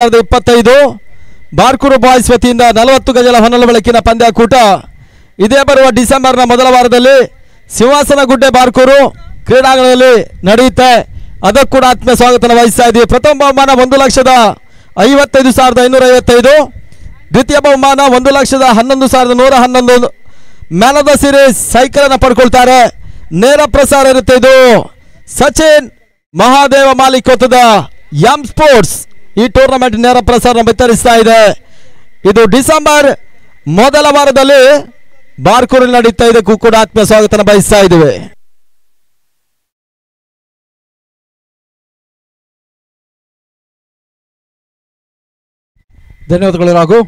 25 Barkur boys ವತಿಯಿಂದ 40 ಗಜಗಳ ಹೊನಲು ಬೆಳಕಿನ ಪಂದ್ಯಾಕೂಟ ಇದೇ ಬರುವ ಡಿಸೆಂಬರ್ನ ಮೊದಲ ವಾರದಲ್ಲಿ ಸಿಂಹಾಸನಗುಡ್ಡೆ ಬಾರ್ಕೂರು ಕ್ರೀಡಾಂಗಣದಲ್ಲಿ ನಡೆಯುತ್ತೆ. ಅದಕ್ಕೂ ಕೂಡ ಆತ್ಮೀಯ ಸ್ವಾಗತ ವಹಿಸ್ತಾ ಇದ್ದೀವಿ. ಪ್ರಥಮ ಬಹುಮಾನ 1,55,555, ದ್ವಿತೀಯ ಬಹುಮಾನ 1,11,111. Man of the series cycle ಅನ್ನು ಪಡ್ಕೊಳ್ತಾರೆ. ನೇರ ಪ್ರಸಾರ ಇರುತ್ತೆ. ಇದು ಸಚಿನ್ ಮಹಾದೇವ ಮಾಲೀಕತ್ವದ ಎಂ ಸ್ಪೋರ್ಟ್ಸ್ ಈ ಟೂರ್ನಮೆಂಟ್ ನೇರ ಪ್ರಸಾರ ವಿತರಿಸ್ತಾ ಇದೆ. ಇದು ಡಿಸೆಂಬರ್ ಮೊದಲ ವಾರದಲ್ಲಿ ಬಾರ್ಕೂರಲ್ಲಿ ನಡೆಯುತ್ತಾ ಇದಕ್ಕೂ ಕೂಡ ಆತ್ಮೀಯ ಸ್ವಾಗತ ಬಯಸ್ತಾ ಇದ್ದೇವೆ. ಧನ್ಯವಾದಗಳು ರಾಘು.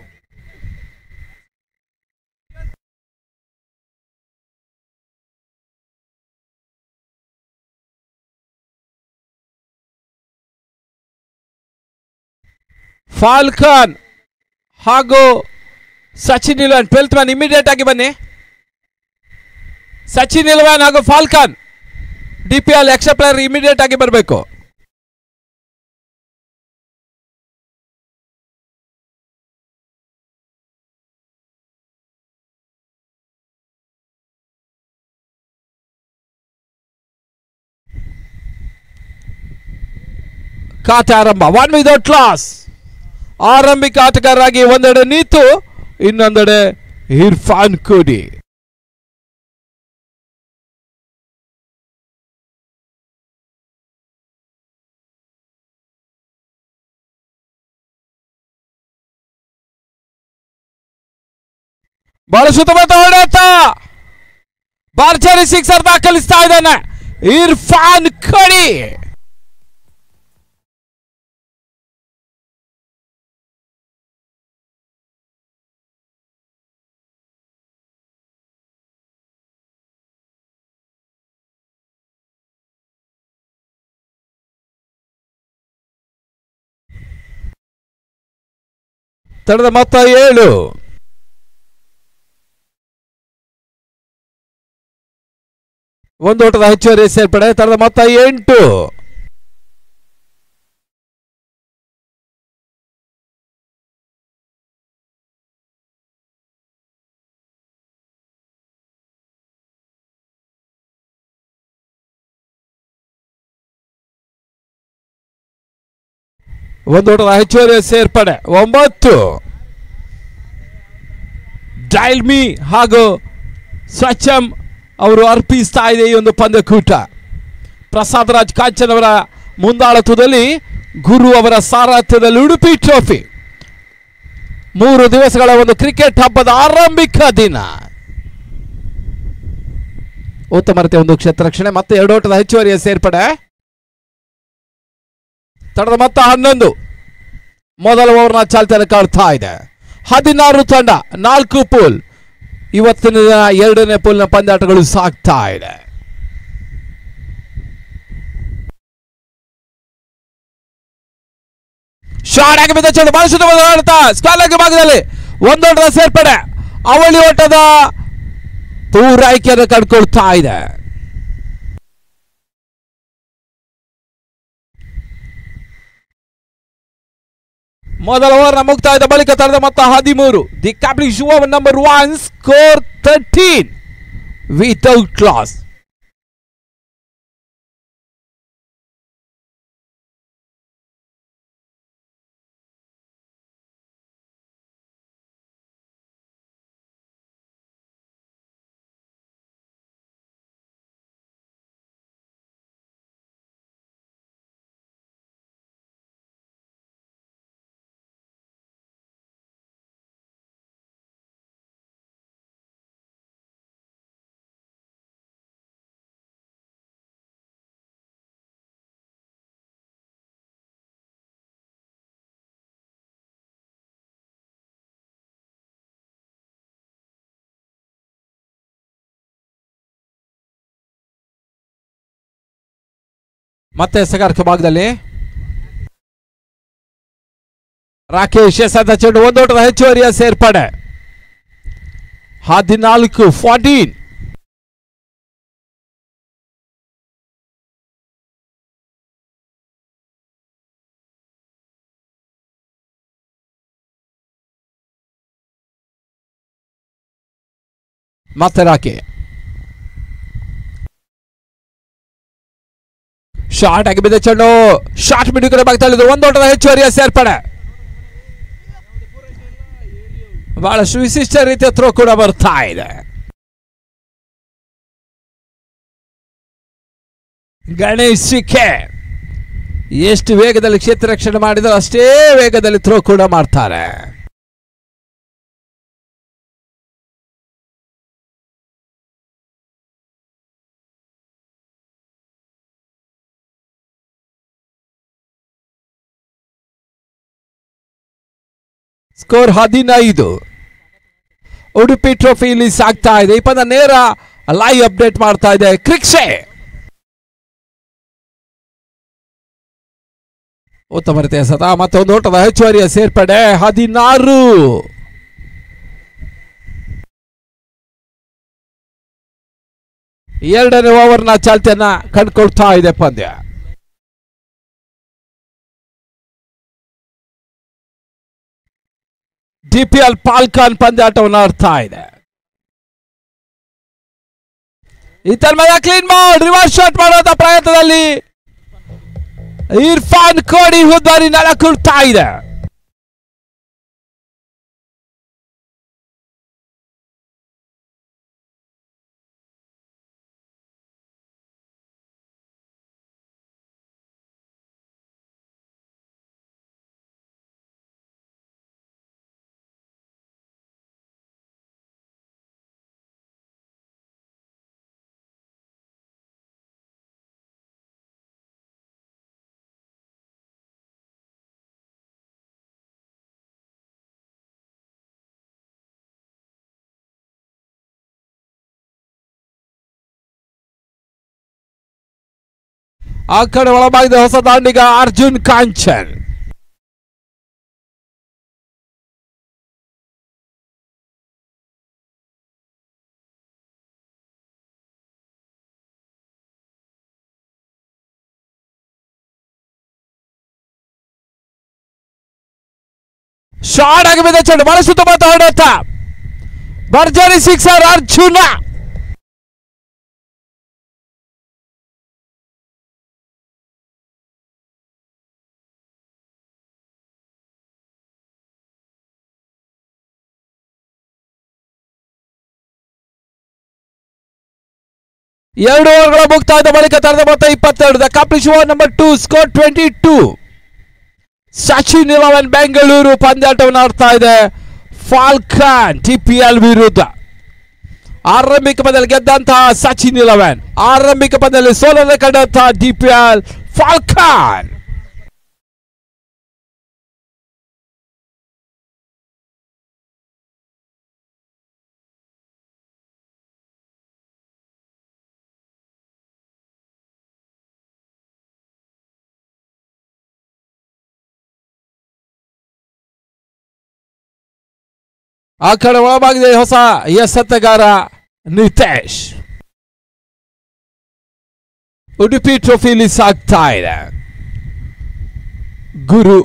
ಫಾಲ್ಕನ್ ಹಾಗೂ ಸಚಿನ್ ಇಲ್ವಾನ್ 12th ಮ್ಯಾನ್ ಇಮಿಡಿಯೇಟ್ ಆಗಿ ಬನ್ನಿ. ಸಚಿನ್ ಇಲ್ವಾನ್ ಹಾಗೂ Falcon DPL extra player immediate ಆಗಿ ಬರಬೇಕು. ಕಾಟ ಆರಂಭ. One without class. ಆರಂಭಿಕ ಆಟಗಾರರಾಗಿ ಒಂದೆಡೆ ನೀತು, ಇನ್ನೊಂದೆಡೆ ಇರ್ಫಾನ್ ಕೋಡಿ. ಬಹಳ ಸುತ್ತಮುತ್ತ ಹೊಡೆತ ಬಾರ್ಚರಿ ಸಿಕ್ಸರ್ ದಾಖಲಿಸ್ತಾ ಇದ್ದಾನೆ ಇರ್ಫಾನ್ ಕೋಡಿ. ತಡೆದ ಮೊತ್ತ 7. ಒಂದು ಓಟದ ಹೆಚ್ಚುವರಿ ಸೇರ್ಪಡೆ. ತಡೆದ ಮೊತ್ತ 8. ಒಂದು ಓಟದ ಹೆಚ್ಚುವರಿ ಸೇರ್ಪಡೆ 9. ಡೈಲ್ಮಿ ಹಾಗೂ ಸ್ವಚ್ಛಂ ಅವರು ಅರ್ಪಿಸ್ತಾ ಇದೆ ಈ ಒಂದು ಪಂದ್ಯಕೂಟ. ಪ್ರಸಾದ್ ರಾಜ್ ಕಾಂಚನ್ ಅವರ ಮುಂದಾಳತ್ವದಲ್ಲಿ, ಗುರು ಅವರ ಸಾರಥ್ಯದಲ್ಲಿ ಉಡುಪಿ ಟ್ರೋಫಿ 3 ದಿವಸಗಳ ಒಂದು ಕ್ರಿಕೆಟ್ ಹಬ್ಬದ ಆರಂಭಿಕ ದಿನ. ಉತ್ತಮ ರೀತಿಯ ಒಂದು ಕ್ಷೇತ್ರ ರಕ್ಷಣೆ. ಮತ್ತೆ 2 ಓಟದ ಹೆಚ್ಚುವರಿಯ ಸೇರ್ಪಡೆ. ತಡದ ಮೊತ್ತ 11. ಮೊದಲ ಓವರ್ನ ಚಾಲ್ತಿಯನ್ನು ಕಾಡ್ತಾ ಇದೆ. 16 ತಂಡ, 4 ಪೂಲ್. ಇವತ್ತಿನ 2ನೇ ಪೂಲ್ನ ಪಂದ್ಯಾಟಗಳು ಸಾಗ್ತಾ ಇದೆ. ಶಾರ್ಟ್ ಆಗಿ ಬಿದ್ದ ಚೆಂಡು ಬಳಸಿದ ಸ್ಕಾಲರ್ ಭಾಗದಲ್ಲಿ ಒಂದೋಟದ ಸೇರ್ಪಡೆ. ಅವಳಿ ಓಟದ ಪೂರೈಕೆಯನ್ನು ಕಂಡುಕೊಳ್ತಾ ಇದೆ. ಮೊದಲ ಓವರ್ನ ಮುಕ್ತಾಯದ ಬಳಿಕ ತಡೆದ ಮೊತ್ತ 13. ದಿ ಕ್ಯಾಪ್ಟನ್ ಶುವ ನಂಬರ್ 1 ಸ್ಕೋರ್ 13 ವಿತೌಟ್ ಕ್ಲಾಸ್. ಮತ್ತೆ ಸಗಾರ್ಕ ಭಾಗದಲ್ಲಿ ರಾಕೇಶ್ ಎಸೆದ ಚೆಂಡು ಒಂದು ಓಟದ ಹೆಚ್ಚುವರಿಯ ಸೇರ್ಪಡೆ. 14. ಮತ್ತೆ ರಾಕಿ ಶಾರ್ಟ್ ಆಗಿ ಬಿದ್ದ ಚೆಂಡು ಶಾರ್ಟ್ ಮಿಡ್ ಕಡೆ ಬಾಗ್ತಾ ಇಳಿದ್ರು. ಒಂದು ಓಟದ ಹೆಚ್ಚುವರಿಯ ಸೇರ್ಪಡೆ. ಬಹಳಷ್ಟು ವಿಶಿಷ್ಟ ರೀತಿಯ ಥ್ರೋ ಕೂಡ ಬರ್ತಾ ಇದೆ. ಗಣೇಶ್ ಸಿಕ್ಕೆ ಎಷ್ಟು ವೇಗದಲ್ಲಿ ಕ್ಷೇತ್ರ ರಕ್ಷಣೆ ಮಾಡಿದ್ರು ಅಷ್ಟೇ ವೇಗದಲ್ಲಿ ಥ್ರೋ ಕೂಡ ಮಾಡ್ತಾರೆ. ಸ್ಕೋರ್ 15. ಉಡುಪಿ ಟ್ರೋಫಿ ಇಲ್ಲಿ ಸಾಗ್ತಾ ಇದೆ. ಈ ಪದ ನೇರ ಲೈವ್ ಅಪ್ಡೇಟ್ ಮಾಡ್ತಾ ಇದೆ ಕ್ರಿಕ್ಷೆ. ಉತ್ತಮ ರೀತಿಯ ಸತ ಮತ್ತೊಂದು ಓಟದ ಹೆಚ್ಚುವರಿಯ ಸೇರ್ಪಡೆ. 16. ಎರಡನೇ ಓವರ್ನ ಚಾಲ್ತಿಯನ್ನ ಕಂಡುಕೊಳ್ತಾ ಇದೆ ಪಂದ್ಯ. ಡಿಪಿಎಲ್ ಪಾಲ್ಕಾನ್ ಪಂದ್ಯಾಟವನ್ನು ಆಡ್ತಾ ಇದೆ. ಇತರ ಕ್ಲೀನ್ ಮಾಡಿ ರಿವರ್ಸ್ ಶಾಟ್ ಮಾಡುವಂತ ಪ್ರಯತ್ನದಲ್ಲಿ ಇರ್ಫಾನ್ ಕೋಡಿ ಹುದ್ದಾರಿ ನೆಲಕುಳ್ತಾ ಇದೆ. ಆ ಕಡೆ ಒಳಭಾಗದ ಹೊಸ ದಾಂಡಿಗ ಅರ್ಜುನ್ ಕಾಂಚನ್. ಶಾರ್ಟ್ ಆಗಿ ಬಿದ್ದ ಚೆಂಡು ಬಹಳ ಸುತ್ತಮುತ್ತ ಹೊಡೆತ ಭರ್ಜರಿ ಸಿಕ್ಸರ್ ಅರ್ಜುನ. ಎರಡು ಓವರ್ಗಳ ಮುಕ್ತಾಯದ ಬಳಿಕ ತರದ ಮೊತ್ತ 22. Complete over number 2 score 22. Sachin 11 Bengaluru ಪಂದ್ಯಾಟವನ್ನು ಆಡ್ತಾ ಇದೆ ಫಾಲ್ಕನ್ ಟಿಪಿಎಲ್ ವಿರುದ್ಧ. ಆರಂಭಿಕ ಪಂದ್ಯದಲ್ಲಿ ಗೆದ್ದಂತಹ ಸಚಿನ್ 11, ಆರಂಭಿಕ ಪಂದ್ಯದಲ್ಲಿ ಸೋಲನ್ನು ಕಂಡಂತಹ ಟಿಪಿಎಲ್ ಫಾಲ್ಕನ್. ಆ ಕಡೆ ಒಳಭಾಗದಲ್ಲಿ ಹೊಸ ಎಸೆತಗಾರ ನಿತೇಶ್. ಉಡುಪಿ ಟ್ರೋಫಿಯಲ್ಲಿ ಸಾಗ್ತಾ ಇದೆ ಗುರು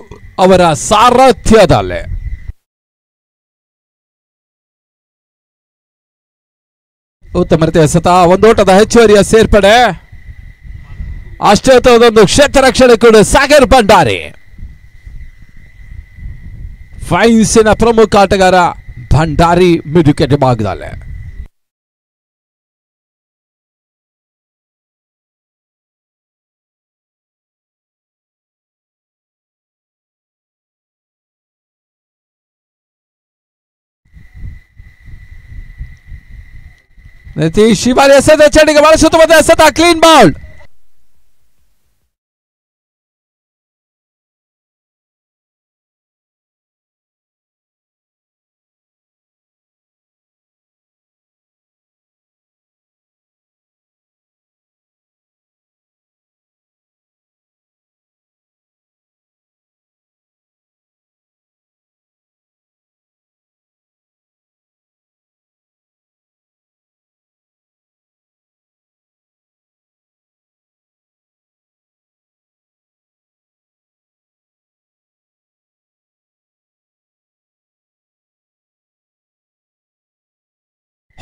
ಅವರ ಸಾರಥ್ಯದಲ್ಲಿ. ಉತ್ತಮ ರೀತಿಯ ಎಸೆತ, ಒಂದು ಓಟದ ಹೆಚ್ಚುವರಿಯ ಸೇರ್ಪಡೆ. ಅಷ್ಟೇ ಒಂದು ಕ್ಷೇತ್ರ ರಕ್ಷಣೆ ಕೂಡ ಸಾಗರ್ ಭಂಡಾರಿ. ಫೈನ್ಸಿನ ಪ್ರಮುಖ ಆಟಗಾರ ಭಂಡಾರಿ ಮಿಡುಕೆಟ್ ಭಾಗದಲ್ಲೇ. ನಿತೀಶ್ ಶಿವಾಲಿ ಎಸೆದ ಚೆಂಡಿಗೆ ಬಹಳ ಸುತ್ತಮುತ್ತ ಎಸೆತ, ಕ್ಲೀನ್ ಬೌಲ್.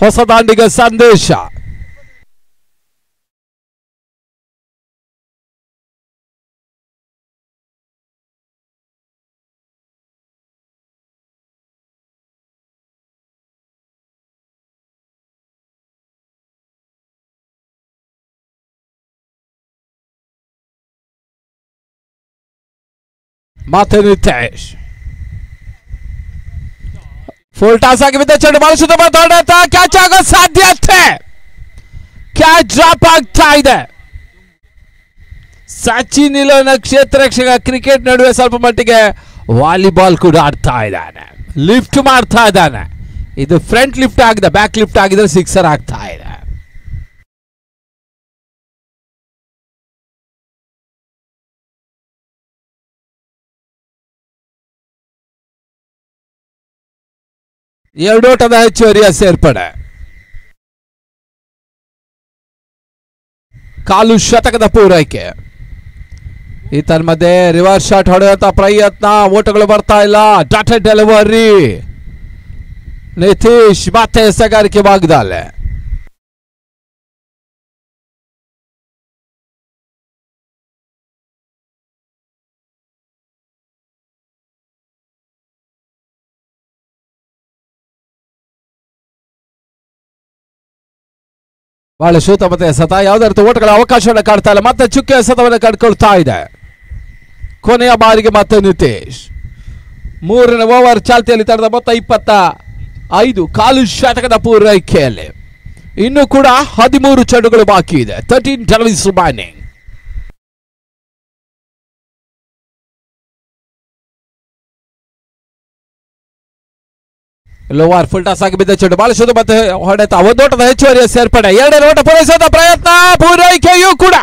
ಹೊಸ ದಾಂಡಿಗ ಸಂದೇಶ. ಮತ್ತೆ ನಿತೇಶ್ ಫುಲ್ ಟಾಸ್ ಆಗಿ ಬಿದ್ದ ಚೆಂಡು ಬಾಲ್ ಸುತ್ತ ದೊಡ್ಡ ಕ್ಯಾಚ್ ಆಗೋ ಸಾಧ್ಯತೆ. ಕ್ಯಾಚ್ ಡ್ರಾಪ್ ಆಗ್ತಾ ಇದೆ. ಸಚಿನ್ ಇಲ್ಲೋನ ಕ್ಷೇತ್ರ ರಕ್ಷಕ ಕ್ರಿಕೆಟ್ ನಡುವೆ ಸ್ವಲ್ಪ ಮಟ್ಟಿಗೆ ವಾಲಿಬಾಲ್ ಕೂಡ ಆಡ್ತಾ ಇದ್ದಾನೆ. ಲಿಫ್ಟ್ ಮಾಡ್ತಾ ಇದ್ದಾನೆ. ಇದು ಫ್ರಂಟ್ ಲಿಫ್ಟ್ ಆಗಿದೆ, ಬ್ಯಾಕ್ ಲಿಫ್ಟ್ ಆಗಿದ್ರೆ ಸಿಕ್ಸರ್ ಆಗ್ತಾ ಇದೆ. ಎರಡೋಟದ ಹೆಚ್ಚುವರಿಯ ಸೇರ್ಪಡೆ. ಕಾಲು ಶತಕದ ಪೂರೈಕೆ. ಈ ತನ್ಮಧ್ಯೆ ರಿವರ್ಸ್ ಶಾಟ್ ಹೊಡೆಯುವಂತ ಪ್ರಯತ್ನ, ಓಟಗಳು ಬರ್ತಾ ಇಲ್ಲ. Data delivery. ನಿತೀಶ್ ಮತ್ತೆ ಎಸೆಗಾರಿಕೆ ವಾಗ್ದಾಳೆ. ಬಹಳ ಶೂತ ಮತ್ತೆ ಎಸೆತ, ಯಾವುದೇ ರೀತಿ ಓಟಗಳ ಅವಕಾಶವನ್ನು ಕಾಡ್ತಾ ಇಲ್ಲ. ಮತ್ತೆ ಚುಕ್ಕೆ ಎಸೆತವನ್ನು ಕಡ್ಕೊಳ್ತಾ ಇದೆ. ಕೊನೆಯ ಬಾರಿಗೆ ಮತ್ತೆ ನಿತೀಶ್. 3ನೇ ಓವರ್ ಚಾಲ್ತಿಯಲ್ಲಿ ತಡೆದ ಮೊತ್ತ 25. ಕಾಲು ಶತಕದ ಪೂರೈಕೆಯಲ್ಲಿ ಇನ್ನು ಕೂಡ 13 ಚೆಂಡುಗಳು ಬಾಕಿ ಇದೆ. 13 deliveries remaining. Lower full toss ಆಗಿ ಬಿದ್ದ ಚೆಂಡು ಬಾಲ್ ಶುದ್ಧ ಮತ್ತೆ ಹೊಡೆತ. ಒಂದೋಟದ ಹೆಚ್ಚುವರಿಯ ಸೇರ್ಪಡೆ. 2ನೇ ಓಟ ಪೂರೈಸುವ ಪ್ರಯತ್ನ, ಪೂರೈಕೆಯೂ ಕೂಡ.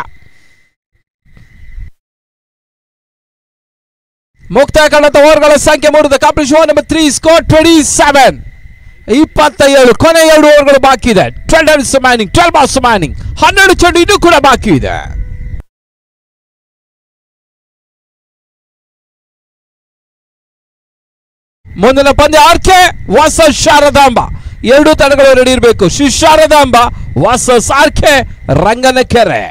ಮುಕ್ತಾಯ ಕಂಡಂತ ಓವರ್ಗಳ ಸಂಖ್ಯೆ 3. Competition over number 3 score 27. 27. ಕೊನೆ 2 ಓವರ್ಗಳು ಬಾಕಿ ಇದೆ. 12 ಬಾಲ್ಸ್ ರಿಮೈನಿಂಗ್. 12 ಚೆಂಡು ಇನ್ನೂ ಕೂಡ ಬಾಕಿ ಇದೆ. ಮುಂದಿನ ಪಂದ್ಯ ಆರ್ಕೆ ವರ್ಸಸ್ ಶಾರದಾಂಬ. 2 ತಂಡಗಳು ರೆಡಿ ಇರಬೇಕು. Shri Sharadamba versus RK Ranganakere.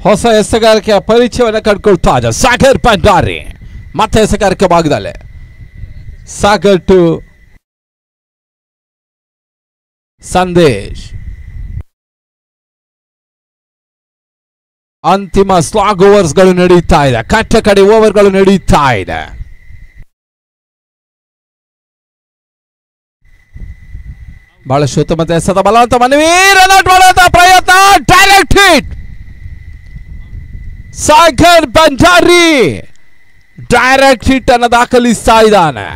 ಹೊಸ ಎಸೆಗಾರಿಕೆಯ ಪರಿಚಯವನ್ನು ಕಂಡುಕೊಳ್ತಾ ಇದೆ ಸಾಗರ್ ಭಂಡಾರಿ. ಮತ್ತೆ ಎಸೆಗಾರಿಕೆ ಭಾಗದಲ್ಲೇ ಸಾಗರ್ ಟು ಸಂದೇಶ್. ಅಂತಿಮ ಸ್ಲಾಗ್ ಓವರ್ಸ್ಗಳು ನಡೀತಾ ಇದೆ. ಕಟ್ಟ ಕಡೆ ಓವರ್ಗಳು ನಡೀತಾ ಇದೆ. ಬಹಳ ಶುದ್ಧ ಮತ್ತೆ ಎಸೆದ ಬಲವಂತ ಮನವಿ. ರನ್ಔಟ್ ಮಾಡುವಂತ ಪ್ರಯತ್ನ, direct hit. Sagar Bhandari direct hit ಅನ್ನು ದಾಖಲಿಸ್ತಾ ಇದ್ದಾನೆ.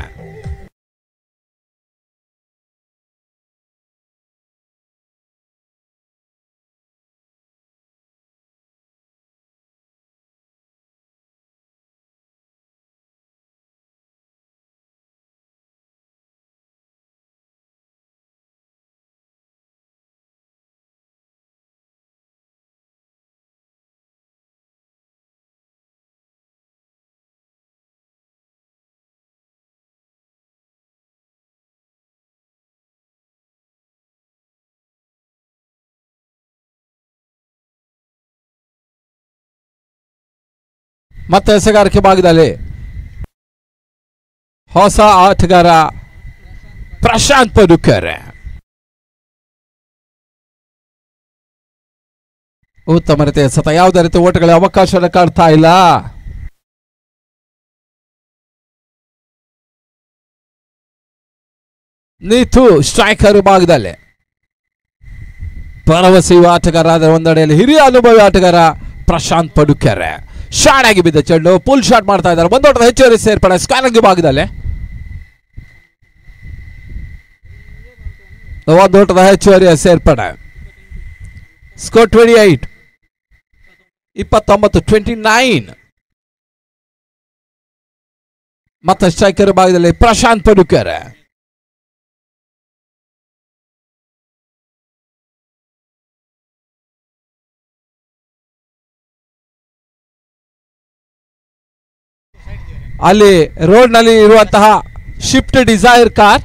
ಮತ್ತೆ ಎಸೆಗಾರಿಕೆ ಭಾಗದಲ್ಲಿ ಹೊಸ ಆಟಗಾರ ಪ್ರಶಾಂತ್ ಪಡುಕರ್. ಉತ್ತಮ ರೀತಿಯ ಎಸೆತ, ಯಾವುದೇ ರೀತಿ ಓಟಗಳ ಅವಕಾಶವನ್ನು ಕಾಡ್ತಾ ಇಲ್ಲ. ನೀತು ಸ್ಟ್ರೈಕರ್ ಭಾಗದಲ್ಲಿ ಭರವಸೆಯುವ ಆಟಗಾರ. ಅದರ ಒಂದೆಡೆಯಲ್ಲಿ ಹಿರಿಯ ಅನುಭವಿ ಆಟಗಾರ ಪ್ರಶಾಂತ್ ಪಡುಕೆರೆ. ಶಾರ್ಟ್ ಆಗಿ ಬಿದ್ದ ಚೆಂಡು ಪುಲ್ ಶಾಟ್ ಮಾಡ್ತಾ ಇದ್ದಾರೆ. ಒಂದೋಟದ ಹೆಚ್ಚುವರಿ ಸೇರ್ಪಡೆ ಸ್ಕ್ವಾರಿಂಗ್ ಭಾಗದಲ್ಲಿ. ಒಂದೋಟದ ಹೆಚ್ಚುವರಿಯ ಸೇರ್ಪಡೆ. ಸ್ಕೋರ್ 28 29. ಮತ್ತೆ ಸ್ಟ್ರೈಕರ್ ಭಾಗದಲ್ಲಿ ಪ್ರಶಾಂತ್ ಪಡುಕೆರೆ. ಅಲ್ಲಿ ರೋಡ್ ನಲ್ಲಿ ಇರುವಂತಹ Swift Dzire car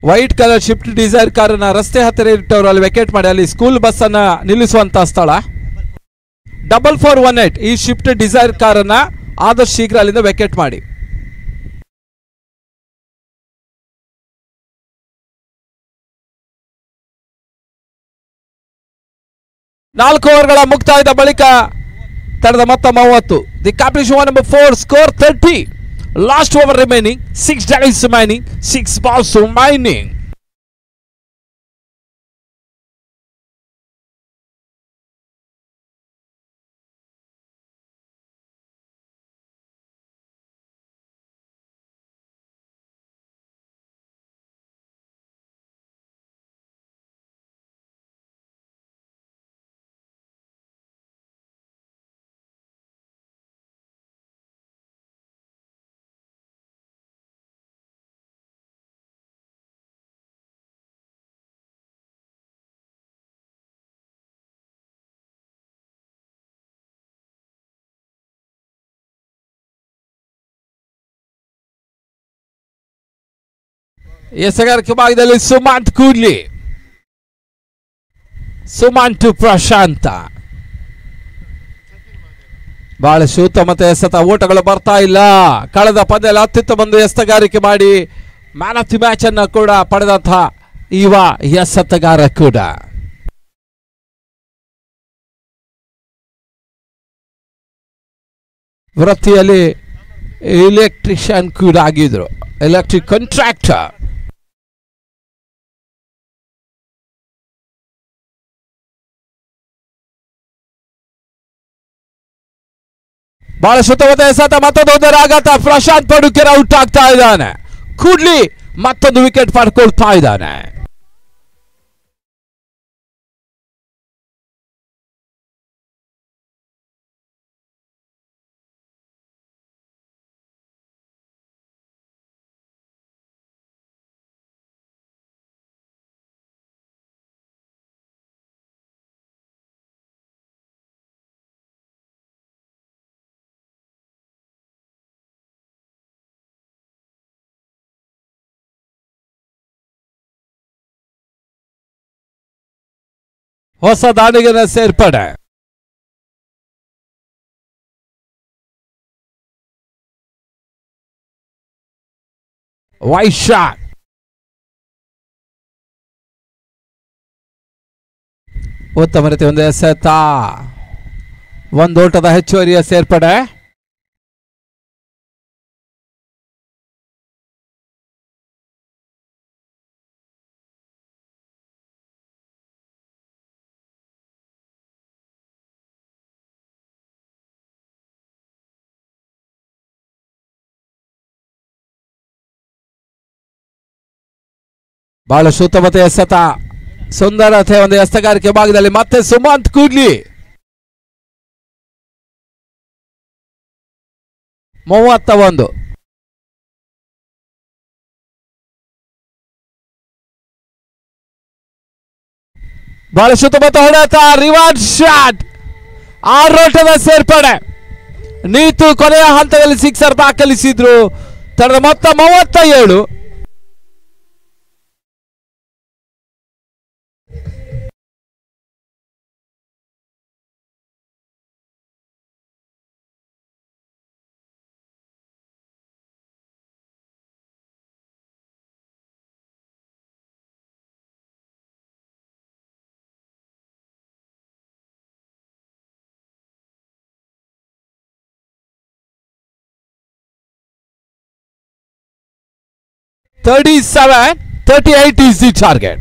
white colour Swift Dzire ಕಾರನ್ನ ರಸ್ತೆ ಹತ್ತಿರ ಇಟ್ಟವರು ಅಲ್ಲಿ ವೆಕೇಟ್ ಮಾಡಿ ಅಲ್ಲಿ ಸ್ಕೂಲ್ ಬಸ್ ಅನ್ನ ನಿಲ್ಲಿಸುವಂತಹ ಸ್ಥಳ 4418. ಈ ಶಿಫ್ಟ್ ಡಿಸೈರ್ ಕಾರನ್ನ ಆದಷ್ಟು ಶೀಘ್ರ ಅಲ್ಲಿಂದ ವೆಕೇಟ್ ಮಾಡಿ. ನಾಲ್ಕು ಓವರ್ಗಳ ಮುಕ್ತಾಯದ ಬಳಿಕ ತಡೆದ ಮೊತ್ತ 30. The competition number 4 score 30. Last over remaining 6 days remaining 6 balls remaining. ಎಸೆಗಾರಿಕೆ ಭಾಗದಲ್ಲಿ ಸುಮಂತ್ ಕೂಡ್ಲಿ. ಸುಮಂತ್ ಪ್ರಶಾಂತ ಬಹಳ ಶೂತ ಮತ್ತೆ ಎಸೆತ ಓಟಗಳು ಬರ್ತಾ ಇಲ್ಲ. ಕಳೆದ ಪಂದ್ಯದಲ್ಲಿ ಅತ್ಯುತ್ತಮ ಎಸೆಗಾರಿಕೆ ಮಾಡಿ ಮ್ಯಾನ್ ಆಫ್ ದಿ ಮ್ಯಾಚ್ ಅನ್ನು ಕೂಡ ಪಡೆದಂತಹ ಯುವ ಎಸೆತಗಾರ ಕೂಡ. ವೃತ್ತಿಯಲ್ಲಿ ಎಲೆಕ್ಟ್ರಿಷಿಯನ್ ಕೂಡ ಆಗಿದ್ರು, ಎಲೆಕ್ಟ್ರಿಕ್ ಕಾಂಟ್ರಾಕ್ಟರ್. ಬಹಳ ಶುದ್ಧವಾದ ಎಸೆತ, ಮತ್ತೊಂದು ಆಘಾತ. ಪ್ರಶಾಂತ್ ಪಡುಕೆರೆ ಔಟ್ ಆಗ್ತಾ ಇದ್ದಾನೆ. ಕೂಡ್ಲಿ ಮತ್ತೊಂದು ವಿಕೆಟ್ ಪಡ್ಕೊಳ್ತಾ ಇದ್ದಾನೆ. ಹೊಸ ದಾಳಿಗರ ಸೇರ್ಪಡೆ. White shot. ಉತ್ತಮ ರೀತಿ ಒಂದು ಎಸೆತ, ಒಂದೋಟದ ಹೆಚ್ಚುವರಿಯ ಸೇರ್ಪಡೆ. ಬಹಳ ಶುದ್ಧಮತೆ ಎಸೆತ, ಸುಂದರತೆ ಒಂದು ಎಸೆಗಾರಿಕೆ ಭಾಗದಲ್ಲಿ ಮತ್ತೆ ಸುಮಂತ್ ಕೂಡ್ಲಿ. 31. ಬಹಳ ಶುದ್ಧಮತ ಹೊಡೆತ, ರಿವರ್ಸ್ ಶಾಟ್, ಆರೋಟದ ಸೇರ್ಪಡೆ. ನೀತು ಕೊನೆಯ ಹಂತದಲ್ಲಿ ಸಿಕ್ಸರ್ ದಾಖಲಿಸಿದ್ರು. ತಡೆದ ಮೊತ್ತ 37. 37-38 is the target.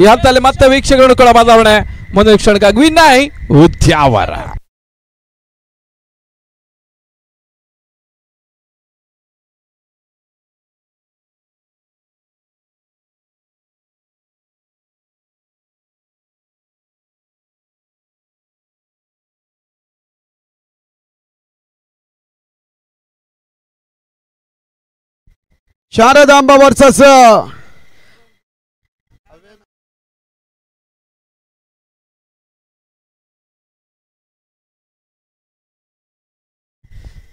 ಈ ಹಂತದಲ್ಲಿ ಮತ್ತೆ ವೀಕ್ಷಕರು ಕೂಡ ಬದಲಾವಣೆ. ಮುಂದಿನ ಕ್ಷಣಕ್ಕಾಗಿ ವಿನಯ್ ಉದ್ಯಾವರ. ಶಾರದಾಂಬ ವರ್ಸಸ್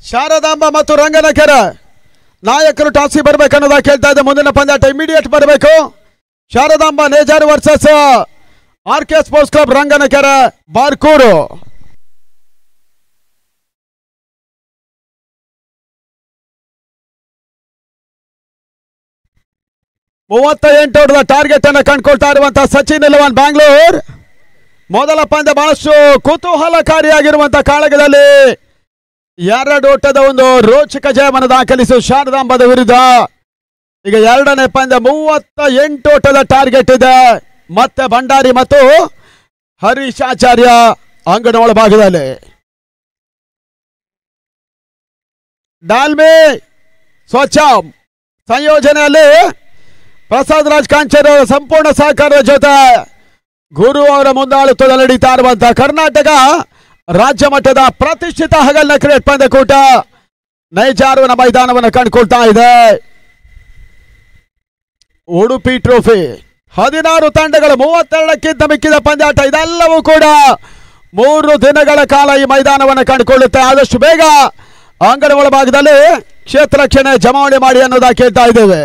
ಶಾರದಾಂಬ ಮತ್ತು ರಂಗನಕೆರೆ ನಾಯಕರು ಟಾಸಿ ಬರ್ಬೇಕನ್ನೋದ ಕೇಳ್ತಾ ಇದೆ. ಮುಂದಿನ ಪಂದ್ಯಾಟ ಇಮಿಡಿಯೇಟ್ ಬರಬೇಕು. Sharadamba Nejaru versus RK sports club Ranganakere Barkur. $38 target ಅನ್ನು ಕಂಡುಕೊಳ್ತಾ ಇರುವಂತಹ ಸಚಿನ್ ಎಲೆವನ್ ಬ್ಯಾಂಗ್ಳೂರ್. ಮೊದಲ ಪಂದ್ಯ ಬಹಳಷ್ಟು ಕುತೂಹಲಕಾರಿಯಾಗಿರುವಂತಹ ಕಾಳಗದಲ್ಲಿ 2 ಓಟದ ಒಂದು ರೋಚಕ ಜಯವನ್ನು ದಾಖಲಿಸಿ ಶಾರದಾಂಬದ ವಿರುದ್ಧ. ಈಗ ಎರಡನೇ ಪಂದ್ಯ 38 ಓಟದ ಟಾರ್ಗೆಟ್ ಇದೆ. ಮತ್ತೆ ಭಂಡಾರಿ ಮತ್ತು ಹರೀಶ್ ಆಚಾರ್ಯ ಅಂಗಣ ಒಳಭಾಗದಲ್ಲಿ. ಡಾಲ್ಮಿ ಸ್ವಚ್ಛ ಸಂಯೋಜನೆಯಲ್ಲಿ ಪ್ರಸಾದ್ ರಾಜ್ ಕಾಂಚರ್ ಅವರ ಸಂಪೂರ್ಣ ಸಹಕಾರದ ಜೊತೆ ಗುರು ಅವರ ಮುಂದಾಳುತ್ವದಲ್ಲಿ ನಡೀತಾ ಇರುವಂತಹ ಕರ್ನಾಟಕ ರಾಜ್ಯ ಮಟ್ಟದ ಪ್ರತಿಷ್ಠಿತ ಹಗಲಿನ ಕ್ರಿಕೆಟ್ ಪಂದ್ಯಕೂಟ ನೈಜಾರುವಿನ ಮೈದಾನವನ್ನು ಕಂಡುಕೊಳ್ತಾ ಇದೆ. ಉಡುಪಿ ಟ್ರೋಫಿ 16 ತಂಡಗಳು 32ಕ್ಕಿಂತ ಮಿಕ್ಕಿದ ಪಂದ್ಯಾಟ. ಇದೆಲ್ಲವೂ ಕೂಡ 3 ದಿನಗಳ ಕಾಲ ಈ ಮೈದಾನವನ್ನು ಕಂಡುಕೊಳ್ಳುತ್ತೆ. ಆದಷ್ಟು ಬೇಗ ಅಂಗಣ ಒಳಭಾಗದಲ್ಲಿ ಕ್ಷೇತ್ರ ರಕ್ಷಣೆ ಜಮಾವಣೆ ಮಾಡಿ ಅನ್ನೋದಾ ಕೇಳ್ತಾ ಇದ್ದೇವೆ.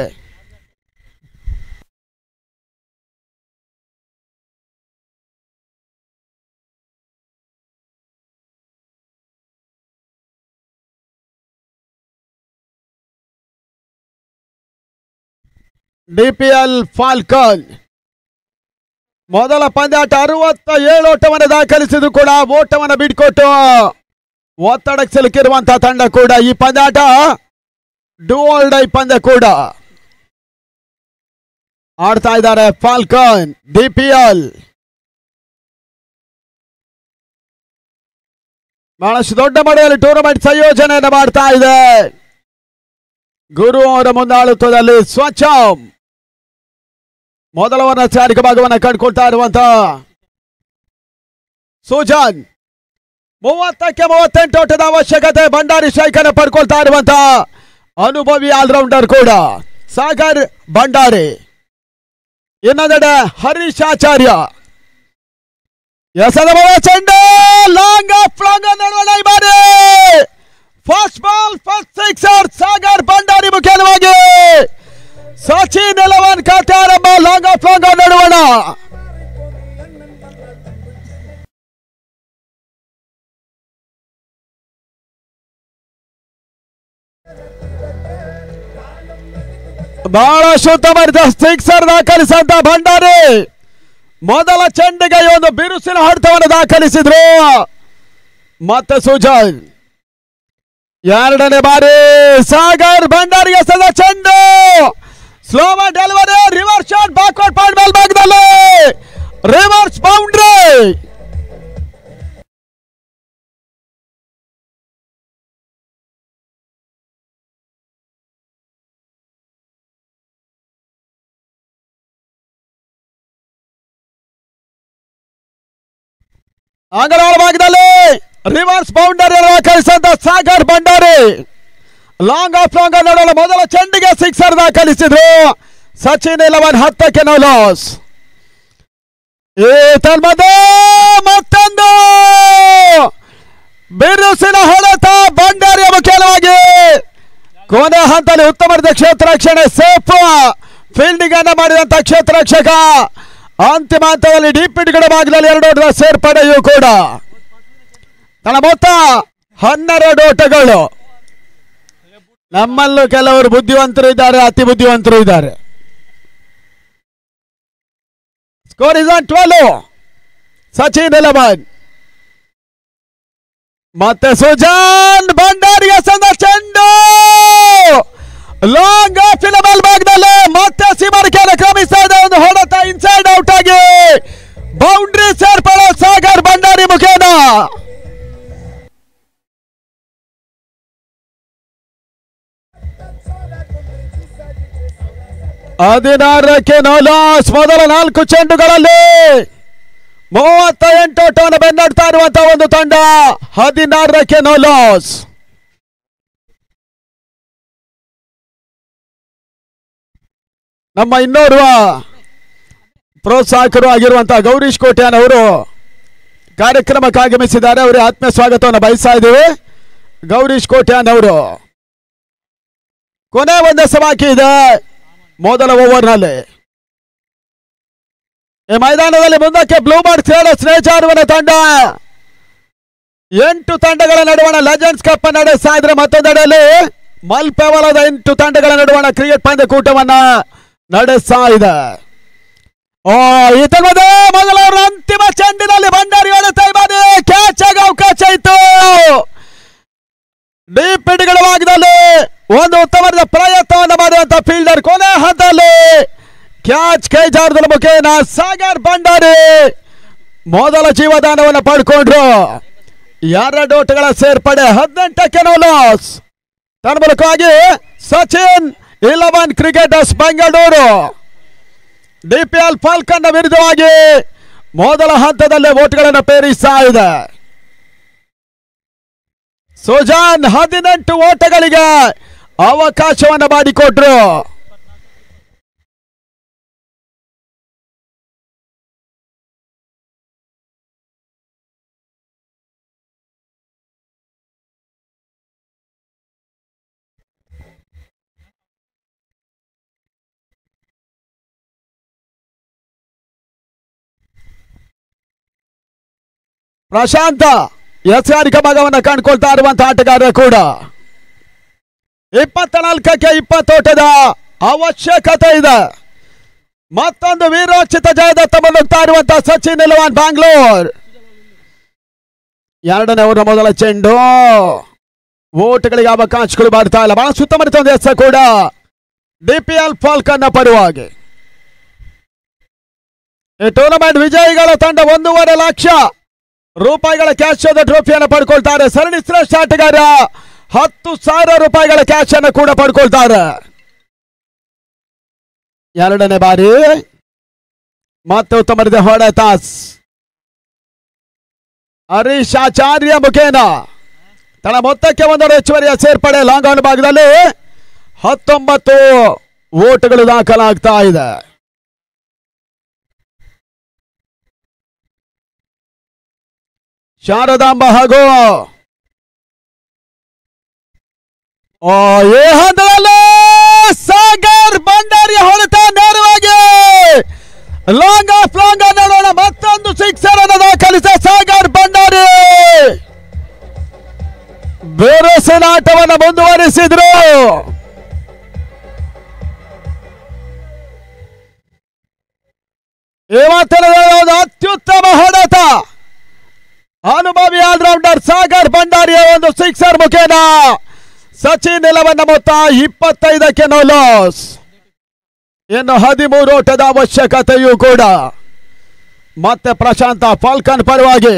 DPL ಫಾಲ್ಕನ್ ಮೊದಲ ಪಂದ್ಯಾಟ 67 ಓಟವನ್ನು ದಾಖಲಿಸಿದ್ರು ಕೂಡ ಓಟವನ್ನು ಬಿಟ್ಕೊಟ್ಟು ಒತ್ತಡಕ್ಕೆ ಸಿಲುಕಿರುವಂತಹ ತಂಡ ಕೂಡ. ಈ ಪಂದ್ಯಾಟ ಡೂ ಆರ್ ಡೈ ಪಂದ್ಯ ಕೂಡ ಆಡ್ತಾ ಇದ್ದಾರೆ ಫಾಲ್ಕನ್. DPL ಬಹಳಷ್ಟು ದೊಡ್ಡ ಮಟ್ಟದಲ್ಲಿ ಟೂರ್ನಮೆಂಟ್ ಸಂಯೋಜನೆಯನ್ನು ಮಾಡ್ತಾ ಇದೆ. ಗುರು ಅವರ ಮುಂದಾಳುತ್ವದಲ್ಲಿ ಸ್ವಚ್ಛಂ ಮೊದಲ ಚಾರಿಕ ಭಾಗವನ್ನು ಕಂಡುಕೊಳ್ತಾ ಇರುವಂತಹ ಸುಜಾನ್ 30ಕ್ಕೆ 38 ಓಟದ ಅವಶ್ಯಕತೆ. ಭಂಡಾರಿ ಸ್ಟ್ರೈಕನ್ನು ಪಡ್ಕೊಳ್ತಾ ಇರುವಂತಹ ಅನುಭವಿ ಆಲ್ರೌಂಡರ್ ಕೂಡ ಸಾಗರ್ ಭಂಡಾರಿ. ಇನ್ನೊಂದೆಡೆ ಹರೀಶ್ ಆಚಾರ್ಯ ಎಸೆದ ಚೆಂಡು ಲಾಂಗ್ ಆಫ್ ಲಾಂಗ್ ನಡುವೆ ಬಾರಿ first ball first sixer Sagar Bhandari ಮುಖ್ಯವಾಗಿ ಸಚಿನ್ ಎಲೆವನ್ ಖಾತೆ ಆರಂಭ. ಲಾಂಗ್ ಆಫ್ ಲಾಂಗ್ ನಡುವಣ ಬಹಳಷ್ಟು ಉತ್ತಮ ಸಿಕ್ಸರ್ ದಾಖಲಿಸಿದಂತ ಭಂಡಾರಿ ಮೊದಲ ಚೆಂಡಿಗೆ ಒಂದು ಬಿರುಸಿನ ಹೊಡೆತವನ್ನು ದಾಖಲಿಸಿದ್ರು. ಮತ್ತೆ ಸುಜಾನ್ ಎರಡನೇ ಬಾರಿ ಸಾಗರ್ ಭಂಡಾರಿಗೆ ಸದ ಚೆಂಡು slower delivery reverse shot backward point ಮೇಲ್ಭಾಗದಲ್ಲಿ ರಿವರ್ಸ್ ಬೌಂಡ್ರಿ. ಅಂಗಣ ಒಳಭಾಗದಲ್ಲಿ ರಿವರ್ಸ್ ಬೌಂಡರಿ ದಾಖಲಿಸಿದ Sagar Bhandari long off long ನೋಡಲು ಮೊದಲ ಚೆಂಡಿಗೆ ಸಿಕ್ಸರ್ ದಾಖಲಿಸಿದ್ರು. ಸಚಿನ್ ಎಲೆವನ್ 10ಕ್ಕೆ ನೋ ಲಾಸ್. ಈ ತನ್ಮಧ್ಯೆ ಮತ್ತೊಂದು ಬಿರುಸಿನ ಹೊಡೆತ ಭಂಡಾರಿಯ ಮುಖ್ಯವಾಗಿ ಕೊನೆ ಹಂತದಲ್ಲಿ ಉತ್ತಮ ಕ್ಷೇತ್ರ ರಕ್ಷಣೆ ಸೇಫ್ ಫೀಲ್ಡಿಂಗ್ ಅನ್ನು ಮಾಡಿದಂತ ಕ್ಷೇತ್ರ ರಕ್ಷಕ. ಅಂತಿಮ ಹಂತದಲ್ಲಿ ಡೀಪ್ ಹಿಡ್ಗಡ ಭಾಗದಲ್ಲಿ 2 ಓಟದ ಸೇರ್ಪಡೆಯೂ ಕೂಡ ತನ್ನ ಮೊತ್ತ 12 ಓಟಗಳು. ನಮ್ಮಲ್ಲೂ ಕೆಲವರು ಬುದ್ಧಿವಂತರು ಇದ್ದಾರೆ, ಅತಿ ಬುದ್ಧಿವಂತರು ಇದ್ದಾರೆ. Score is on 12. Sachin eleven ಮತ್ತೆ ಸುಜಾನ್ ಭಂಡಾರಿಯ ಸಂದ ಚೆಂಡು ಲಾಂಗ್ ಆಫಿನ ಮೇಲ್ಭಾಗದಲ್ಲಿ ಮತ್ತೆ ಸಿಮರ್ಕೆಯನ್ನು ಕ್ರಮಿಸ್ತಾ ಇದೆ. ಒಂದು ಹೊಡೆತ ಇನ್ಸೈಡ್ ಔಟ್ ಆಗಿ ಬೌಂಡ್ರಿ ಸೇರ್ಪಡೆ ಸಾಗರ್ ಭಂಡಾರಿ ಮುಖೇನ. ಹದಿನಾರಕ್ಕೆ ಲಾಸ್. ಮೊದಲ 4 ಚೆಂಡುಗಳಲ್ಲಿ 38 ಓಟವನ್ನು ಬೆನ್ನಡ್ತಾ ಇರುವಂತಹ ಒಂದು ತಂಡ. 16ಕ್ಕೆ ಲಾಸ್. ನಮ್ಮ ಇನ್ನೋರ್ವ ಪ್ರೋತ್ಸಾಹಕರು ಆಗಿರುವಂತಹ ಗೌರೀಶ್ ಕೋಟ್ಯಾನ್ ಅವರು ಕಾರ್ಯಕ್ರಮಕ್ಕೆ ಆಗಮಿಸಿದ್ದಾರೆ. ಅವರಿಗೆ ಆತ್ಮೀಯ ಸ್ವಾಗತವನ್ನು ಬಯಸ್ತಾ ಇದ್ದೀವಿ. ಗೌರೀಶ್ ಕೋಟ್ಯಾನ್ ಅವರು ಕೊನೆ ಒಂದೇ ಬಾಕಿ ಇದೆ ಮೊದಲ ಓವರ್ನಲ್ಲಿ. ಈ ಮೈದಾನದಲ್ಲಿ ಮುಂದಕ್ಕೆ ಬ್ಲೂ ಬರ್ಡ್ ಸ್ನೇಚಾರುವನ ತಂಡ 8 ತಂಡಗಳ ನಡುವಣ ಲೆಜೆಂಡ್ಸ್ ಕಪ್ ನಡೆಸ್ತಾ ಇದ್ರೆ, ಮತ್ತೊಂದೆಡೆಯಲ್ಲಿ ಮಲ್ಪೆವಲದ 8 ತಂಡಗಳ ನಡುವಣ ಕ್ರಿಕೆಟ್ ಪಂದ್ಯಕೂಟವನ್ನ ನಡೆಸ್ತಾ ಇದೆ. ಈ ತನ್ಮದ ಮೊದಲ ಅಂತಿಮ ಚೆಂಡಿನಲ್ಲಿ ಭಂಡಾರಿ ಹೊಡೆತ ಇದ್ದಾರೆ. ಕ್ಯಾಚ್ ಆಗಿ ಅವಕಾಶ ಇತ್ತು. ಡೀಪ್ ಹಿಡಿಗಳ ಭಾಗದಲ್ಲಿ ಒಂದು ಉತ್ತಮವಾದ ಪ್ರಯತ್ನವನ್ನು ಮಾಡುವಂತ ಫೀಲ್ಡರ್ ಕೊನೆ ಹಂತದಲ್ಲಿ ಕ್ಯಾಚ್ ಕೈ ಜಾರದ ಮುಖೇನ ಸಾಗರ್ ಭಂಡಾರಿ ಮೊದಲ ಜೀವದಾನವನ್ನು ಪಡ್ಕೊಂಡ್ರು. 2 ಓಟಗಳ ಸೇರ್ಪಡೆ. 18ಕ್ಕೆ ಲಾಸ್. ತನ್ಮೂಲಕವಾಗಿ Sachin 11 cricketers Bengaluru DPL Falcon ವಿರುದ್ಧವಾಗಿ ಮೊದಲ ಹಂತದಲ್ಲೇ ಓಟ್ಗಳನ್ನು ಪೇರಿಸ್ತಾ ಇದೆ. ಸುಜಾನ್ 18 ಓಟಗಳಿಗೆ ಅವಕಾಶವನ್ನು ಮಾಡಿಕೊಟ್ರು. ಪ್ರಶಾಂತ ಯಸ್ಗಾರಿಕ ಭಾಗವನ್ನು ಕಂಡುಕೊಳ್ತಾ ಇರುವಂತಹ ಆಟಗಾರ ಕೂಡ 24ಕ್ಕೆ 20 ಓಟದ ಅವಶ್ಯಕತೆ ಇದೆ. ಮತ್ತೊಂದು ವೀರೋಚಿತ ಜಯದತ್ತ ಮುನ್ನುಗ್ತಾ ಇರುವಂತಹ ಸಚಿನ್ 11 ಬ್ಯಾಂಗ್ಳೂರ್. 2ನೇ ಓವರ್ ಮೊದಲ ಚೆಂಡು. ಓಟಗಳಿಗೆ ಅವಕಾಶಗಳು ಬರ್ತಾ ಇಲ್ಲ. ಬಹಳ ಸುತ್ತಮುತ್ತ ಒಂದು ಎಸ್ ಕೂಡ ಡಿಪಿಎಲ್ ಫಾಲ್ಕನ್ ಪರವಾಗಿ. ಈ ಟೂರ್ನಮೆಂಟ್ ವಿಜಯಿಗಳ ತಂಡ 1.5 ಲಕ್ಷ ರೂಪಾಯಿಗಳ ಕ್ಯಾಶ್ ಟ್ರೋಫಿಯನ್ನು ಪಡ್ಕೊಳ್ತಾರೆ. ಸರಣಿ ಶ್ರೇಷ್ಠ ಆಟಗಾರ 10,000 ರೂಪಾಯಿಗಳ ಕ್ಯಾಶ್ ಅನ್ನು ಕೂಡ ಪಡ್ಕೊಳ್ತಾರೆ. 2ನೇ ಬಾರಿ ಮತ್ತೆ ಉತ್ತಮ ರೀತಿಯ ಹೊಡೆತ ಹರೀಶ್ ಆಚಾರ್ಯ ಮುಖೇನ ತನ್ನ ಮೊತ್ತಕ್ಕೆ 1 ಹೆಚ್ಚುವರಿಯ ಸೇರ್ಪಡೆ. ಲಾಂಗ್ ಆನ್ ಭಾಗದಲ್ಲಿ 19 ಓಟುಗಳು ದಾಖಲಾಗ್ತಾ ಇದೆ. ಶಾರದಾಂಬ ಹಾಗೂ ಈ ಹಂತದಲ್ಲಿ ಸಾಗರ್ ಭಂಡಾರಿ ಹೊಡೆತ ನೇರವಾಗಿ ಲಾಂಗ್ ಆಫ್ ಲಾಂಗ್ ನೋಡೋಣ. ಮತ್ತೊಂದು ಸಿಕ್ಸರ್ ಅನ್ನು ದಾಖಲಿಸಿದ ಸಾಗರ್ ಭಂಡಾರಿ ಬೇರಸಿನ ಆಟವನ್ನು ಮುಂದುವರಿಸಿದ್ರು. ಇವತ್ತಿನ ಒಂದು ಅತ್ಯುತ್ತಮ ಹೊಡೆತ. ಅನುಭವಿ ಆಲ್ರೌಂಡರ್ ಸಾಗರ್ ಭಂಡಾರಿಯ ಒಂದು ಸಿಕ್ಸರ್ ಮುಖೇನ ಸಚಿನ್ 11 ಮೊತ್ತ. 25ಕ್ಕೆ ಲಾಸ್. ಇನ್ನು 13 ಓಟದ ಅವಶ್ಯಕತೆಯೂ ಕೂಡ. ಮತ್ತೆ ಪ್ರಶಾಂತ ಫಾಲ್ಕನ್ ಪರವಾಗಿ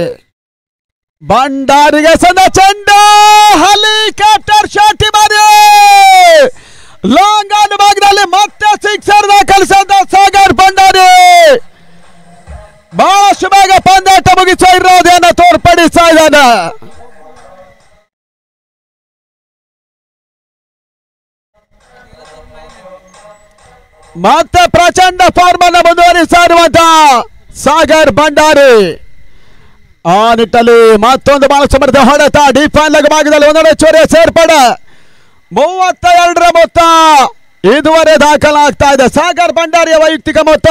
ಭಂಡಾರಿಗೆ ಸಣ್ಣ ಚೆಂಡು. ಹೆಲಿಕಾಪ್ಟರ್ ಶಾಟ್ ಬಾರಿ ಲಾಂಗ್ ಆನ್ ಭಾಗದಲ್ಲಿ ಮತ್ತೆ ಸಿಕ್ಸರ್ ದಾಖಲಿಸಿದ ಸಾಗರ್ ಭಂಡಾರಿ ಬಹಳಷ್ಟು ಬೇಗ ಪಂದ್ಯಾಟ ಮುಗಿಸುವ ಇರೋದನ್ನು ತೋರ್ಪಡಿಸ್ತಾ ಇದ್ದಾನೆ. ಮತ್ತೆ ಪ್ರಚಂಡ ಫಾರ್ಮ್ ಅನ್ನು ಮುಂದುವರಿಸ್ತಾ ಇರುವಂತಹ ಸಾಗರ್ ಭಂಡಾರಿ ಆ ನಿಟ್ಟಲ್ಲಿ ಮತ್ತೊಂದು ಬಹಳ ಸಮರ್ಥ ಹೊಡೆತ. ಡಿಫೈನ್ ಲೆಗ್ ಭಾಗದಲ್ಲಿ 1 ಹೆಚ್ಚುವರಿಯ ಸೇರ್ಪಡೆ. 32ರ ಮೊತ್ತ ಇದುವರೆ ದಾಖಲಾಗ್ತಾ ಇದೆ. ಸಾಗರ್ ಭಂಡಾರಿಯ ವೈಯಕ್ತಿಕ ಮೊತ್ತ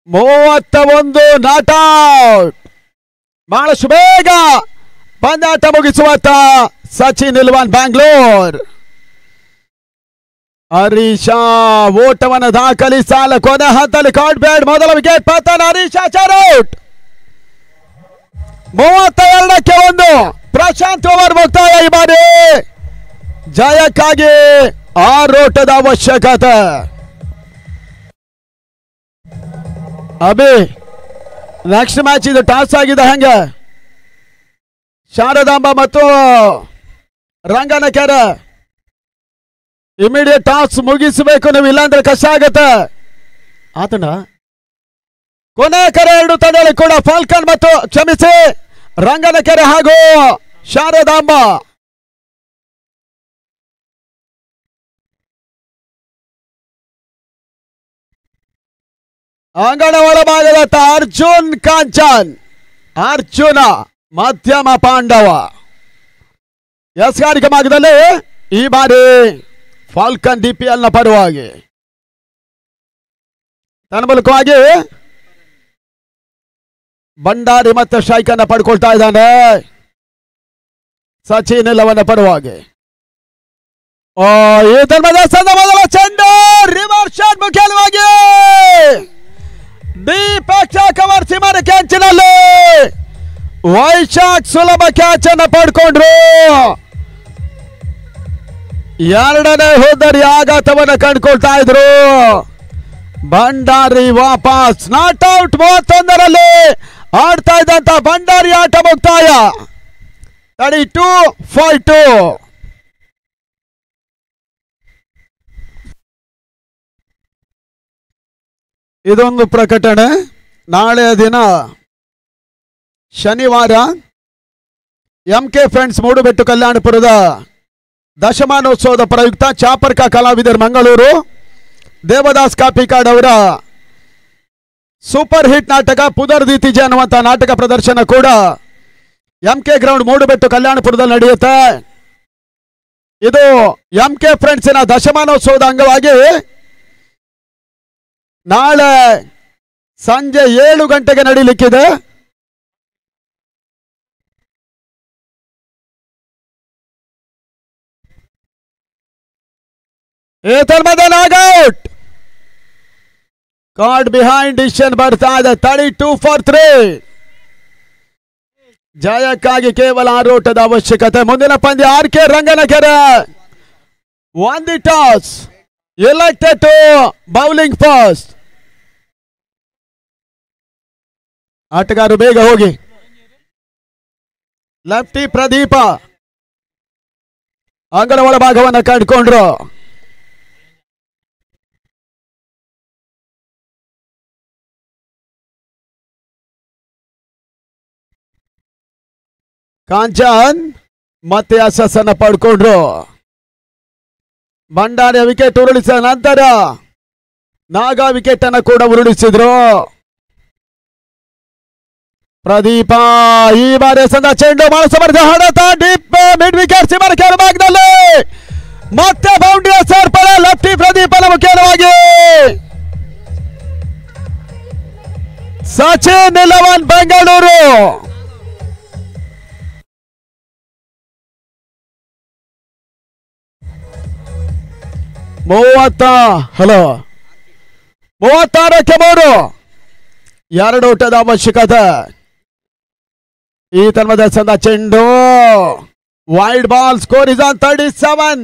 31 ನಾಟ್ ಔಟ್. ಬಹಳಷ್ಟು ಬೇಗ ಪಂದ್ಯಾಟ ಮುಗಿಸುವಂತ ಸಚಿನ್ 11 ಬ್ಯಾಂಗ್ಳೂರ್. ಹರೀಶಾ ಓಟವನ್ನು ದಾಖಲಿಸಲ್ಲ. ಕೊನೆ ಹಂತದಲ್ಲಿ ಕಾರ್ಡ್ ಬ್ಯಾಡ್ ಮೊದಲ ವಿಕೆಟ್ ಪತನ. ಹರೀಶ್ ಆಚಾರ್ ಔಟ್. 32ಕ್ಕೆ 1 ಪ್ರಶಾಂತ್ ಓವರ್ ಮುಕ್ತಾಯ. ಈ ಬಾರಿ ಜಯಕ್ಕಾಗಿ 6 ಓಟದ ಅವಶ್ಯಕತೆ. ಅಭಿ ನೆಕ್ಸ್ಟ್ ಮ್ಯಾಚ್ ಇದು ಟಾಸ್ ಆಗಿದೆ. ಹೆಂಗೆ ಶಾರದಾಂಬ ಮತ್ತು ರಂಗನಕೆರೆ ಇಮಿಡಿಯೇಟ್ ಟಾಸ್ ಮುಗಿಸಬೇಕು ನೀವು, ಇಲ್ಲಾಂದ್ರೆ ಕಷ್ಟ ಆಗತ್ತೆ. ಆತನ ಕೊನೆ ಕರೆ 2 ತಂಡಗಳು ಕೂಡ ಫಾಲ್ಕನ್ ಮತ್ತು ಕ್ಷಮಿಸಿ ರಂಗನಕೆರೆ ಹಾಗೂ ಶಾರದಾಂಬ. ಅಂಗಣ ಒಳಭಾಗದತ್ತ ಅರ್ಜುನ್ ಕಾಂಚನ್, ಅರ್ಜುನ ಮಧ್ಯಮ ಪಾಂಡವ. ಎಸ್ಗಾರಿಕೆ ಭಾಗದಲ್ಲಿ ಈ ಬಾರಿ ಫಾಲ್ಕನ್ DPL ನ ಪರವಾಗಿ ತನ್ಮೂಲಕವಾಗಿ ಭಂಡಾರಿ ಮತ್ತೆ ಸ್ಟ್ರೈಕನ್ನ ಪಡ್ಕೊಳ್ತಾ ಇದ್ದಾನೆ ಸಚಿನ್ ಇಲ್ಲವನ್ನ ಪರವಾಗಿ. ಈ ಧರ್ಮದ ಮೊದಲ ಚೆಂಡು ರಿವರ್ಸ್ ಶಾಟ್ ಮುಖ್ಯವಾಗಿ ದೀಪಕ್ ಕವರ್ ಸಿಮರ ಕ್ಯಾಚಿನಲ್ಲಿ ವೈಶಾಖ್ ಸುಲಭ ಕ್ಯಾಚ್ ಅನ್ನು ಪಡ್ಕೊಂಡ್ರು. ಎರಡನೇ ಹೋದರಿ ಆಘಾತವನ್ನು ಕಂಡುಕೊಳ್ತಾ ಇದ್ರು. ಭಂಡಾರಿ ವಾಪಸ್ ನಾಟ್ ಔಟ್. 31ರಲ್ಲಿ ಆಡ್ತಾ ಇದ್ದಂತ ಭಂಡಾರಿ ಆಟ ಮುಕ್ತಾಯ 32-42. ಇದೊಂದು ಪ್ರಕಟಣೆ. ನಾಳೆಯ ದಿನ ಶನಿವಾರ MK ಫ್ರೆಂಡ್ಸ್ ಮೂಡುಬೆಟ್ಟು ಕಲ್ಯಾಣಪುರದ ದಶಮಾನೋತ್ಸವದ ಪ್ರಯುಕ್ತ ಚಾಪರ್ಕ ಕಲಾವಿದರು ಮಂಗಳೂರು ದೇವದಾಸ್ ಕಾಪಿಕಾಡ್ ಅವರ ಸೂಪರ್ ಹಿಟ್ ನಾಟಕ ಪುದರ್ದೀತಿಜೆ ಅನ್ನುವಂಥ ನಾಟಕ ಪ್ರದರ್ಶನ ಕೂಡ MK ಗ್ರೌಂಡ್ ಮೂಡುಬೆಟ್ಟು ಕಲ್ಯಾಣಪುರದಲ್ಲಿ ನಡೆಯುತ್ತೆ. ಇದು MK ಫ್ರೆಂಡ್ಸಿನ ದಶಮಾನೋತ್ಸವದ ಅಂಗವಾಗಿ ನಾಳೆ ಸಂಜೆ 7 ಗಂಟೆಗೆ ನಡೀಲಿಕ್ಕಿದೆ. ನಾಗೌಟ್ ಕಾರ್ಡ್ ಬಿಹೈಂಡ್ ಡಿಸಿಷನ್ ಬರ್ತಾ ಇದೆ. 32-3. ಜಯಕ್ಕಾಗಿ ಕೇವಲ 6 ಓಟದ ಅವಶ್ಯಕತೆ. ಮುಂದಿನ ಪಂದ್ಯ RK ರಂಗನಕೆರೆ. Won the toss, elected to bowling first. ಆಟಗಾರರು ಬೇಗ ಹೋಗಿ. ಲೆಫ್ಟಿ ಪ್ರದೀಪ ಅಂಗಣ ಒಳಭಾಗವನ್ನು ಕಂಡುಕೊಂಡ್ರು. ಕಾಂಚನ್ ಮತ್ತೆ ಯಶಸ್ಸನ್ನು ಪಡ್ಕೊಂಡ್ರು. ಭಂಡಾರಿಯ ವಿಕೆಟ್ ಉರುಳಿಸಿದ ನಂತರ ನಾಗ ವಿಕೆಟ್ ಅನ್ನು ಕೂಡ ಉರುಳಿಸಿದ್ರು. ಪ್ರದೀಪ ಈ ಬಾರಿ ಸಂದ ಚೆಂಡು ಮನಸ್ಸು ಹೊಡೆತ ಡೀಪ್ ಮಿಡ್ ವಿಕೆಟ್ ಸಿಮರ್ ಭಾಗದಲ್ಲಿ ಮತ್ತೆ ಬೌಂಡ್ರಿಯ ಸೇರ್ಪಡೆ. ಲೆಫ್ಟಿ ಪ್ರದೀಪನ ಮುಖ್ಯವಾಗಿ ಸಚಿನ್ 11 ಬೆಂಗಳೂರು. ಹಲೋ 36ಕ್ಕೆ 3. 2 ಓಟದ ಅವಶ್ಯಕತೆ. ಈ ತನ್ಮದ ಸಂದ ಚೆಂಡು wide ball. Score is on 37.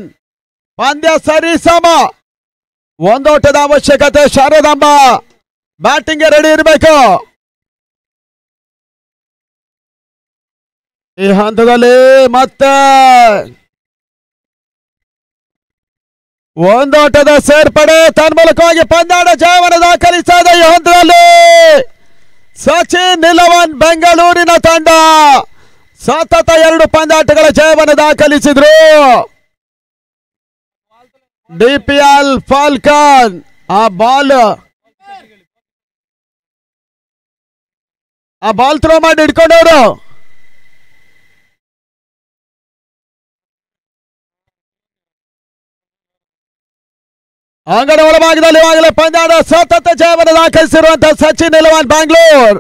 ಪಂದ್ಯ ಸರಿಸಮ. 1 ಓಟದ ಅವಶ್ಯಕತೆ. ಶಾರದಾಂಬ ಬ್ಯಾಟಿಂಗ್ ರೆಡಿ ಇರಬೇಕು. ಈ ಹಂತದಲ್ಲಿ ಮತ್ತೆ 1 ಓಟದ ಸೇರ್ಪಡೆ. ತನ್ಮೂಲಕವಾಗಿ ಪಂದ್ಯಾಟ ಜಯವನ್ನು ದಾಖಲಿಸಿದ ಈ ಹಂತದಲ್ಲಿ ಸಚಿನ್ 11 ಬೆಂಗಳೂರಿನ ತಂಡ ಸತತ 2 ಪಂದ್ಯಾಟಗಳ ಜಯವನ್ನು ದಾಖಲಿಸಿದ್ರು. DPL ಫಾಲ್ಕನ್ ಆ ಬಾಲ್ ಥ್ರೋ ಮಾಡಿ ಹಿಡ್ಕೊಂಡವರು. ಅಂಗಣ ಒಳಭಾಗದಲ್ಲಿ ಇವಾಗಲೇ ಪಂದ್ಯಾಟ ಸತತ ಜಯವನ್ನು ದಾಖಲಿಸಿರುವಂತಹ ಸಚಿನ್ 11 ಬ್ಯಾಂಗ್ಳೂರ್.